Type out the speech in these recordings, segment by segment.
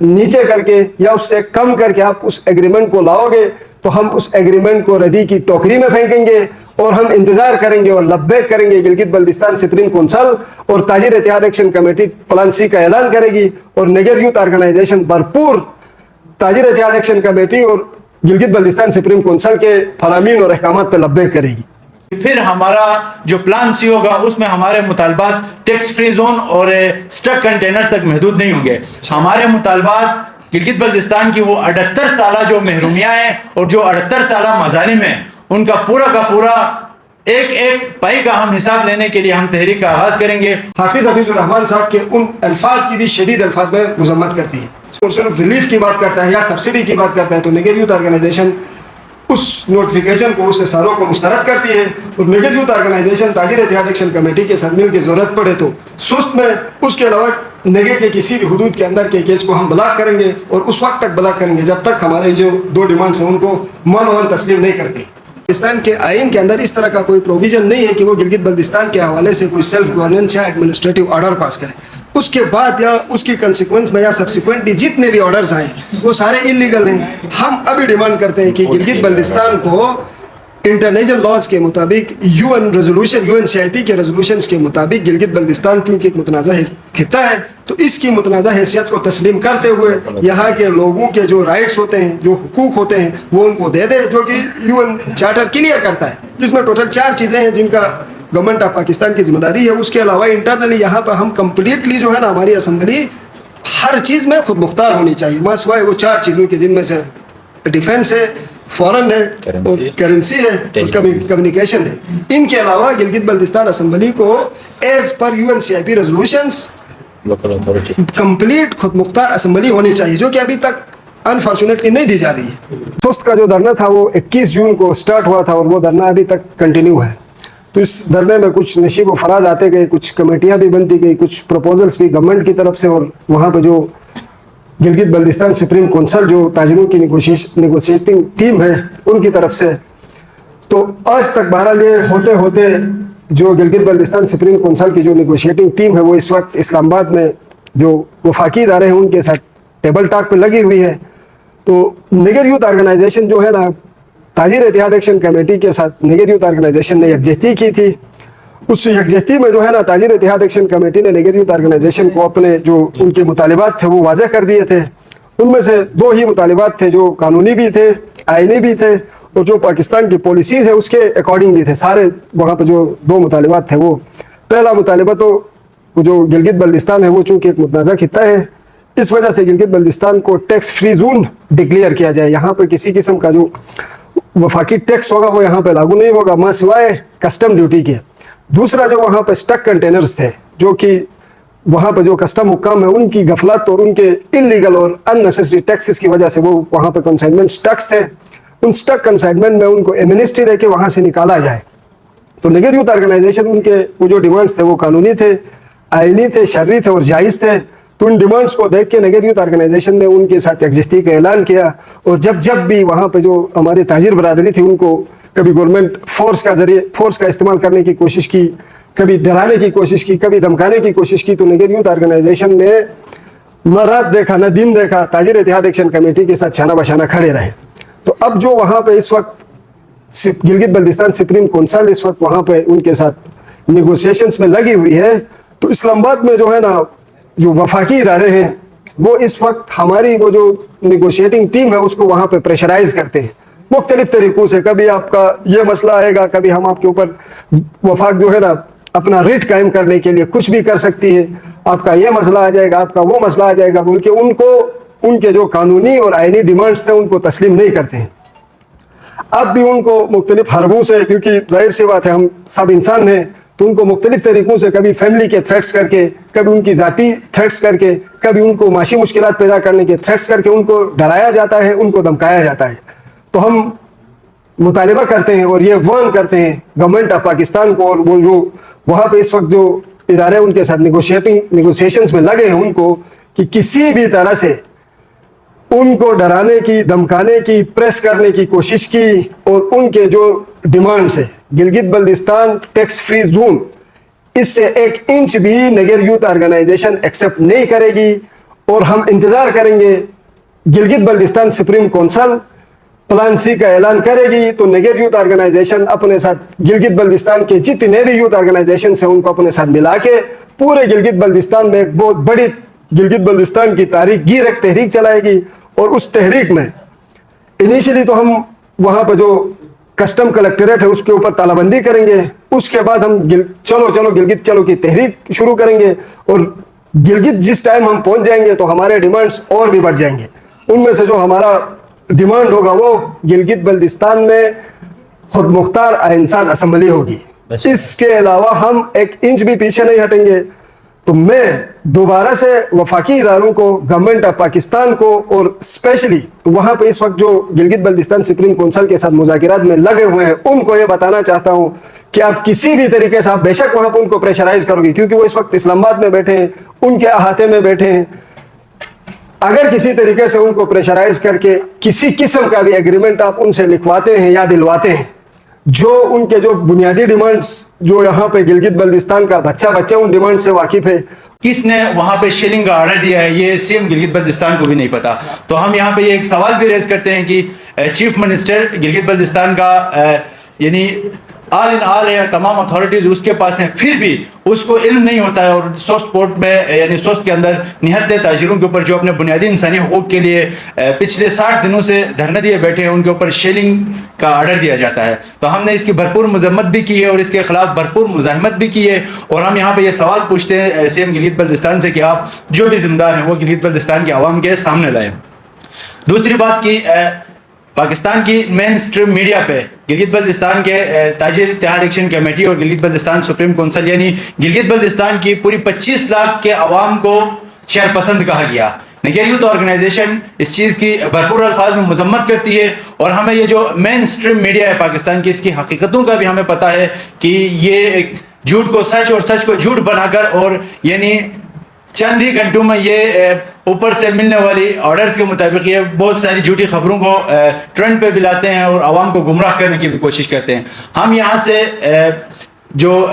نیچے کر کے یا اس سے کم کر کے آپ اس ایگریمنٹ کو لاؤ گے تو ہم اس ایگریمنٹ کو ردی کی ٹوکری میں پھینکیں گے اور ہم انتظار کریں گے اور لبیک کریں گے گلگت بلتستان سپریم کونسل اور تاجر اتحاد ایکشن کمیٹی پلان سی کا اعلان کرے گی اور نگر یوتھ آرگنائزیشن بھرپور تاجر اتحاد ایکشن کمیٹی اور گلگت بلتستان سپریم کونسل کے فرامین اور احکامات پہ لبیک کرے گی. پھر ہمارا جو پلان سی ہوگا اس میں ہمارے مطالبات ٹیکس فری زون اور سٹک کنٹینرز تک محدود نہیں ہوں گے. ہمارے مطالبات گلگت بلتستان کی وہ 78 سالہ جو محرومیاں ہیں اور جو 78 سالہ مظالم ہیں ان کا پورا ایک پائی کا ہم حساب لینے کے لیے ہم تحریک کا آغاز کریں گے. حافظ الرحمان صاحب کے ان الفاظ کی بھی شدید الفاظ میں مذمت کرتی ہے اور صرف ریلیف کی بات کرتا ہے یا سبسڈی کی بات کرتا ہے تو نگر یوتھ آرگنائزیشن اس نوٹیفیکیشن کو اس سالوں کو مسترد کرتی ہے اور نگر یوتھ آرگنائزیشن تاجر اتحاد ایکشن کمیٹی کے ساتھ مل کے ضرورت پڑے تو سست میں اس کے علاوہ نگر کے کسی بھی حدود کے اندر کے کیس کو ہم بلاک کریں گے اور اس وقت تک بلاک کریں گے جب تک ہمارے جو 2 ڈیمانڈس ہیں ان کو من تسلیم نہیں کرتے. بلتستان کے آئین کے اندر اس طرح کا کوئی پروویژن نہیں ہے کہ وہ گلگت بلتستان کے حوالے سے کوئی سیلف گورننس یا ایڈمنسٹریٹو آرڈر پاس کرے. اس کے بعد یا اس کی کنسیکوینس میں یا سبسیکوینٹلی جتنے بھی آرڈرز آئے وہ سارے انلیگل ہیں. ہم ابھی ڈیمانڈ کرتے ہیں کہ گلگت بلتستان کو انٹرنیشنل لاز کے مطابق UNCIP کے ریزولوشنز کے مطابق گلگت بلتستان چونکہ ایک متنازع خطہ ہے تو اس کی متنازع حیثیت کو تسلیم کرتے ہوئے یہاں کے لوگوں کے جو رائٹس ہوتے ہیں جو حقوق ہوتے ہیں وہ ان کو دے دے جو کہ UN چارٹر کلیئر کرتا ہے جس میں ٹوٹل 4 چیزیں ہیں جن کا گورنمنٹ آف پاکستان کی ذمہ داری ہے. اس کے علاوہ انٹرنلی یہاں پر ہم کمپلیٹلی جو ہے نا ہماری اسمبلی ہر چیز میں خود مختار ہونی چاہیے ماں سوائے وہ 4 چیزوں کے جن میں سے ڈیفینس ہے, فورن ہے اور کرنسی ہے اور کمیونیکیشن ہے. ان کے علاوہ گلگت بلتستان اسمبلی کو as per UNCIP resolutions complete خود مختار اسمبلی ہونی چاہیے جو کہ ابھی تک انفارچونیٹلی نہیں دی جا رہی ہے. سست کا جو دھرنا تھا وہ 21 جون کو سٹارٹ ہوا تھا اور وہ دھرنا ابھی تک کنٹینیو ہے. تو اس دھرنے میں کچھ نشیب و فراز آتے گئے, کچھ کمیٹیاں بھی بنتی گئی, کچھ پروپوزلس بھی گورنمنٹ کی طرف سے اور وہاں پہ جو گلگت بلتستان سپریم کونسل جو تاجروں کی نیگوشیٹنگ ٹیم ہے ان کی طرف سے. تو آج تک بہرحال یہ ہوتے ہوتے جو گلگت بلتستان سپریم کونسل کی جو نیگوشیٹنگ ٹیم ہے وہ اس وقت اسلام آباد میں جو وفاقی ادارے ہیں ان کے ساتھ ٹیبل ٹاک پہ لگی ہوئی ہے. تو نگر یوتھ آرگنائزیشن جو ہے نا تاجر اتحاد ایکشن کمیٹی کے ساتھ نگر یوتھ آرگنائزیشن نے یکجہتی کی تھی. اس یکجہتی میں جو ہے نا تاجر اتحاد ایکشن کمیٹی نے نگر یوتھ آرگنائزیشن کو اپنے جو ان کے مطالبات تھے وہ واضح کر دیے تھے. ان میں سے 2 ہی مطالبات تھے جو قانونی بھی تھے, آئینی بھی تھے اور جو پاکستان کی پالیسیز ہے اس کے اکارڈنگ بھی تھے. سارے وہاں پہ جو 2 مطالبات تھے وہ پہلا مطالبہ تو جو گلگت بلتستان ہے وہ چونکہ ایک متنازع خطہ ہے اس وجہ سے گلگت بلتستان کو ٹیکس فری زون ڈکلیئر کیا جائے. یہاں پہ کسی قسم کا جو وفاقی ٹیکس ہوگا وہ یہاں پہ لاگو نہیں ہوگا ماں سوائے کسٹم ڈیوٹی کے. دوسرا جو وہاں پہ سٹک کنٹینرز تھے جو کہ وہاں پہ جو کسٹم حکام ہے ان کی غفلت اور ان کے انلیگل اور ان نیسیسری ٹیکسز کی وجہ سے وہ وہاں پہ کنسائنمنٹ سٹکس تھے. ان سٹک کنسائنمنٹ میں ان کو ایمنسٹی دے کے وہاں سے نکالا جائے. تو نگر یوتھ آرگنائزیشن ان کے وہ جو ڈیمانڈس تھے وہ قانونی تھے, آئینی تھے, شرعی تھے اور جائز تھے. تو ان ڈیمانڈس کو دیکھ کے نگر یوتھ آرگنائزیشن نے ان کے ساتھ یکجہتی کا اعلان کیا اور جب بھی وہاں پہ جو ہماری تاجر برادری تھی ان کو کبھی گورنمنٹ فورس کا استعمال کرنے کی کوشش کی, کبھی ڈرانے کی کوشش کی, کبھی دھمکانے کی کوشش کی, تو نگر یوتھ آرگنائزیشن نے نہ رات دیکھا نہ دن دیکھا, تاجر اتحاد ایکشن کمیٹی کے ساتھ شانہ بشانہ کھڑے رہے. تو اب جو وہاں پہ اس وقت گلگت بلتستان سپریم کونسل اس وقت وہاں پہ ان کے ساتھ نیگوسیشنز میں لگی ہوئی ہے. تو اسلام آباد میں جو ہے نا جو وفاقی ادارے ہیں وہ اس وقت ہماری وہ جو نیگوشیٹنگ ٹیم ہے اس کو وہاں پہ پریشرائز کرتے ہیں مختلف طریقوں سے. کبھی آپ کا یہ مسئلہ آئے گا, کبھی ہم آپ کے اوپر وفاق جو ہے نا اپنا ریٹ قائم کرنے کے لیے کچھ بھی کر سکتی ہے, آپ کا یہ مسئلہ آ جائے گا, آپ کا وہ مسئلہ آ جائے گا بول کے ان کو ان کے جو قانونی اور آئینی ڈیمانڈس تھے ان کو تسلیم نہیں کرتے ہیں. اب بھی ان کو مختلف حربوں سے, کیونکہ ظاہر سی بات ہے ہم سب انسان ہیں, تو ان کو مختلف طریقوں سے کبھی فیملی کے تھریٹس کر کے, کبھی ان کی ذاتی تھریٹس کر کے, کبھی ان کو معاشی مشکلات پیدا کرنے کے تھریٹس کر کے ان کو ڈرایا جاتا ہے, ان کو دھمکایا جاتا ہے. تو ہم مطالبہ کرتے ہیں اور یہ وارن کرتے ہیں گورنمنٹ آف پاکستان کو اور وہ جو وہاں پہ اس وقت جو ادارے ان کے ساتھ نیگوشیشنز میں لگے ہیں ان کو کہ کسی بھی طرح سے ان کو ڈرانے کی, دھمکانے کی, پریس کرنے کی کوشش کی اور ان کے جو ڈیمانڈز ہے Gilgit Baltistan tax free zone اس سے 1 انچ بھی نگر یوتھ آرگنائزیشن ایکسیپٹ نہیں کرے گی اور ہم انتظار کریں گے Gilgit Baltistan supreme council plan C کا اعلان کرے گی تو نگر یوتھ آرگنائزیشن اپنے ساتھ گلگت بلتستان کے جتنے بھی یوتھ آرگنائزیشن ہیں ان کو اپنے ساتھ ملا کے پورے گلگت بلتستان میں ایک بہت بڑی گلگت بلتستان کی تحریک چلائے گی. اور اس تحریک میں انیشلی تو ہم وہاں پہ جو کسٹم کلیکٹریٹ ہے اس کے اوپر تالہ بندی کریں گے. اس کے بعد ہم چلو گلگت چلو کی تحریک شروع کریں گے. اور گلگت جس ٹائم ہم پہنچ جائیں گے تو ہمارے ڈیمانڈز اور بھی بڑھ جائیں گے. ان میں سے جو ہمارا ڈیمانڈ ہوگا وہ گلگت بلتستان میں خود مختار آئین ساز اسمبلی ہوگی. اس کے علاوہ ہم ایک انچ بھی پیچھے نہیں ہٹیں گے. تو میں دوبارہ سے وفاقی اداروں کو، گورنمنٹ آف پاکستان کو، اور اسپیشلی وہاں پہ اس وقت جو گلگت بلتستان سپریم کونسل کے ساتھ مذاکرات میں لگے ہوئے ہیں ان کو یہ بتانا چاہتا ہوں کہ آپ کسی بھی طریقے سے آپ بے شک وہاں پہ ان کو پریشرائز کرو گے، کیونکہ وہ اس وقت اسلام آباد میں بیٹھے ہیں، ان کے احاطے میں بیٹھے ہیں. اگر کسی طریقے سے ان کو پریشرائز کر کے کسی قسم کا بھی ایگریمنٹ آپ ان سے لکھواتے ہیں یا دلواتے ہیں، جو ان کے جو بنیادی ڈیمانڈز جو یہاں پہ گلگت بلتستان کا بچہ ان ڈیمانڈ سے واقف ہے. کس نے وہاں پہ شیلنگ کا آرڈر دیا ہے یہ سی ایم گلگت بلتستان کو بھی نہیں پتا. تو ہم یہاں پہ یہ ایک سوال بھی ریز کرتے ہیں کہ چیف منسٹر گلگت بلتستان کا یعنی آل ان آل ہے، تمام اتھارٹیز اس کے پاس ہیں، پھر بھی اس کو علم نہیں ہوتا ہے. اور سوست پورٹ میں یعنی سوست کے اندر نہتے تاجروں کے اوپر جو اپنے بنیادی انسانی حقوق کے لیے پچھلے 60 دنوں سے دھرنے دیے بیٹھے ہیں ان کے اوپر شیلنگ کا آرڈر دیا جاتا ہے. تو ہم نے اس کی بھرپور مذمت بھی کی ہے اور اس کے خلاف بھرپور مزاحمت بھی کی ہے. اور ہم یہاں پہ یہ سوال پوچھتے ہیں سی ایم گلگت بلتستان سے کہ آپ جو بھی ذمہ دار ہیں وہ گلگت بلتستان کے عوام کے سامنے لائیں. دوسری بات کی پاکستان کی مین اسٹریم میڈیا پہ گلگت بلتستان کے تاجر اتحاد ایکشن کمیٹی اور گلگت بلتستان سپریم کونسل یعنی گلگت بلتستان کی پوری 25 لاکھ کے عوام کو شہر پسند کہا گیا. نگر یوتھ آرگنائزیشن اس چیز کی بھرپور الفاظ میں مذمت کرتی ہے. اور ہمیں یہ جو مین اسٹریم میڈیا ہے پاکستان کی اس کی حقیقتوں کا بھی ہمیں پتہ ہے کہ یہ جھوٹ کو سچ اور سچ کو جھوٹ بنا کر اور یعنی چند ہی گھنٹوں میں یہ اوپر سے ملنے والی آرڈرز کے مطابق یہ بہت ساری جھوٹی خبروں کو ٹرینڈ پہ بلاتے ہیں اور عوام کو گمراہ کرنے کی بھی کوشش کرتے ہیں. ہم یہاں سے جو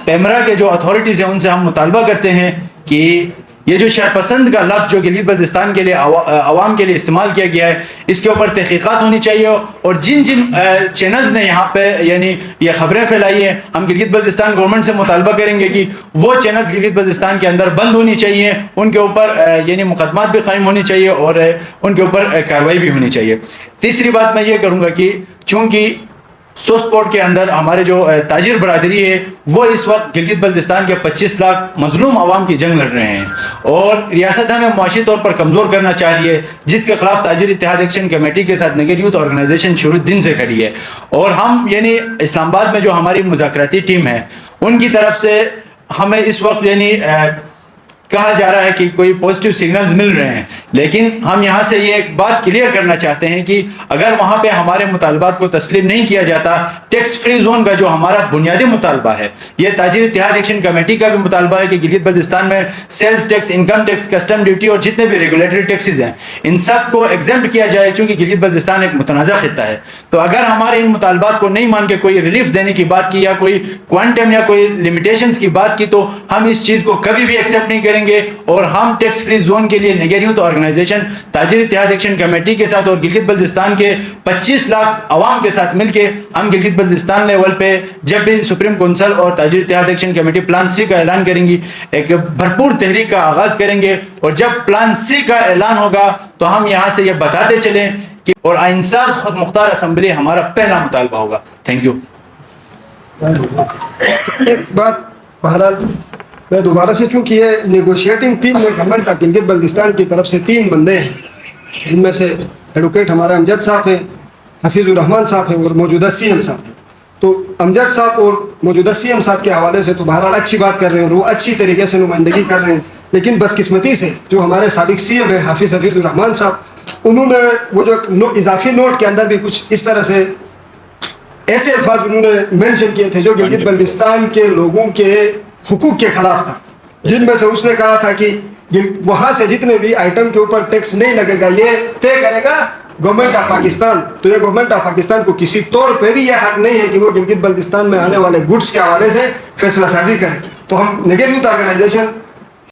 پیمرا کے جو اتھارٹیز ہیں ان سے ہم مطالبہ کرتے ہیں کہ یہ جو شہر پسند کا لفظ جو گلگت بلتستان کے لیے عوام کے لیے استعمال کیا گیا ہے اس کے اوپر تحقیقات ہونی چاہیے. اور جن چینلز نے یہاں پہ یعنی یہ خبریں پھیلائی ہیں ہم گلگت بلتستان گورنمنٹ سے مطالبہ کریں گے کہ وہ چینلز گلگت بلتستان کے اندر بند ہونی چاہیے، ان کے اوپر یعنی مقدمات بھی قائم ہونی چاہیے اور ان کے اوپر کارروائی بھی ہونی چاہیے. تیسری بات میں یہ کروں گا کہ چونکہ سوست پورٹ کے اندر ہمارے جو تاجر برادری ہے وہ اس وقت گلگت بلتستان کے 25 لاکھ مظلوم عوام کی جنگ لڑ رہے ہیں اور ریاست ہمیں معاشی طور پر کمزور کرنا چاہ رہی ہے، جس کے خلاف تاجر اتحاد ایکشن کمیٹی کے ساتھ نگر یوتھ آرگنائزیشن شروع دن سے کھڑی ہے. اور ہم یعنی اسلام آباد میں جو ہماری مذاکراتی ٹیم ہے ان کی طرف سے ہمیں اس وقت یعنی کہا جا رہا ہے کہ کوئی پوزیٹیو سگنلز مل رہے ہیں، لیکن ہم یہاں سے یہ ایک بات کلیئر کرنا چاہتے ہیں کہ اگر وہاں پہ ہمارے مطالبات کو تسلیم نہیں کیا جاتا، ٹیکس فری زون کا جو ہمارا بنیادی مطالبہ ہے، یہ تاجر اتحاد ایکشن کمیٹی کا بھی مطالبہ ہے کہ گلگت بلتستان میں sales tax, income tax, custom duty اور جتنے بھی ریگولیٹری ٹیکسز ہیں ان سب کو ایگزمپٹ کیا جائے، چونکہ گلگت بلتستان ایک متنازع خطہ ہے. تو اگر ہمارے ان مطالبات کو نہیں مان کے کوئی ریلیف دینے کی بات کی یا کوئی کوانٹم یا کوئی لمیٹیشنز کی بات کی تو ہم اس چیز کو کبھی بھی ایکسیپٹ نہیں کریں گے. اور ہم ٹیکس فری زون کے لیے نگر یوتھ آرگنائزیشن تاجر اتحاد ایکشن کمیٹی کے ساتھ اور گلگت بلتستان کے 25 لاکھ عوام کے ساتھ مل کے ہم گلگت بلتستان لیول پہ جب بھی سپریم کونسل اور تاجر اتحاد ایکشن کمیٹی پلان سی کا اعلان کریں گی ایک بھرپور تحریک کا آغاز کریں گے. اور جب پلان سی کا اعلان ہوگا تو ہم یہاں سے یہ بتاتے چلیں کہ اور آئین ساز خود مختار اسمبلی ہمارا پہلا مطالبہ ہوگا. Thank you. ایک بات بہرحال میں دوبارہ سے، چونکہ یہ نیگوشیٹنگ ٹیم میں گورنمنٹ آف گلگت بلتستان کی طرف سے 3 بندے ہیں، ان میں سے ایڈوکیٹ ہمارا امجد صاحب ہیں، حفیظ الرحمان صاحب ہیں اور موجودہ سی ایم صاحب ہیں. تو امجد صاحب اور موجودہ سی ایم صاحب کے حوالے سے تو بہرحال اچھی بات کر رہے ہیں اور وہ اچھی طریقے سے نمائندگی کر رہے ہیں، لیکن بدقسمتی سے جو ہمارے سابق سی ایم ہیں حفیظ الرحمان صاحب، انہوں نے وہ جو اضافی نوٹ کے اندر بھی کچھ اس طرح سے ایسے الفاظ انہوں نے مینشن کیے تھے جو گلگت بلتستان کے لوگوں کے حقوق کے خلاف تھا، جن میں سے اس نے کہا تھا کہ وہاں سے جتنے بھی آئٹم کے اوپر ٹیکس نہیں لگے گا یہ طے کرے گا گورنمنٹ آف پاکستان. تو یہ گورنمنٹ آف پاکستان کو کسی طور پہ بھی یہ حق نہیں ہے کہ وہ گلگت بلتستان میں آنے والے گڈس کے حوالے سے فیصلہ سازی کرے. تو ہم نگر یوتھ آرگنائزیشن